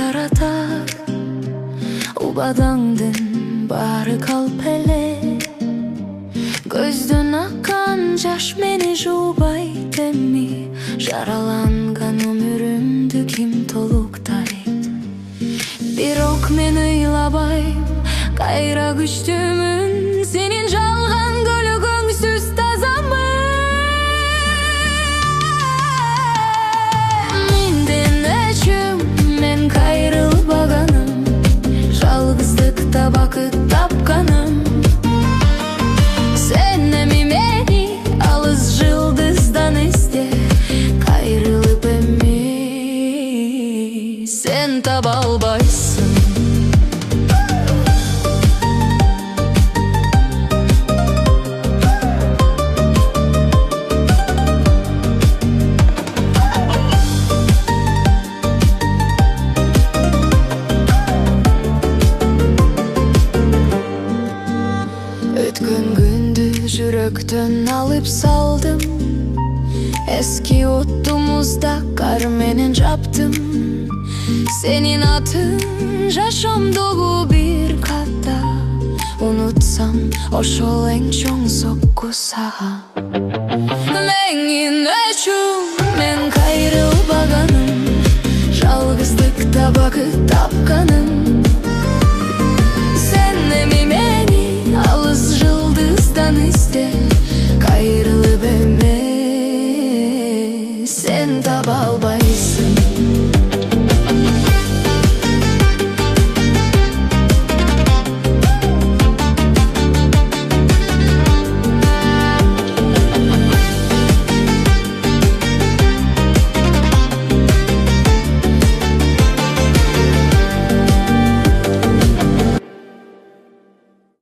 жарата, убадаңдын баары калп эле. Көздөн аккан жаш мени жуубайт эми, жараланган өмүрүмдү ким толуктайт? Бирок мен ыйлабайм, кайра күчтүмүн, сенин жалган көлүгүңсүз тазамын. Менден өчүм мен кайрылбаганым, жалгыздыкта бакыт тапканым. Сен эми мени алыс жылдыздан изде, кайрылып эми сен таба албайсың. Өткөн күндү жүрөктөн алып салдым, эски отту муздаккар менен жаптым. Сенин атың жашоомдогу бир катта, унутсам ошол эң чоң сокку сага. Менин өчүм мен кайрылбаганым, жалгыздыкта бакыт тапканым.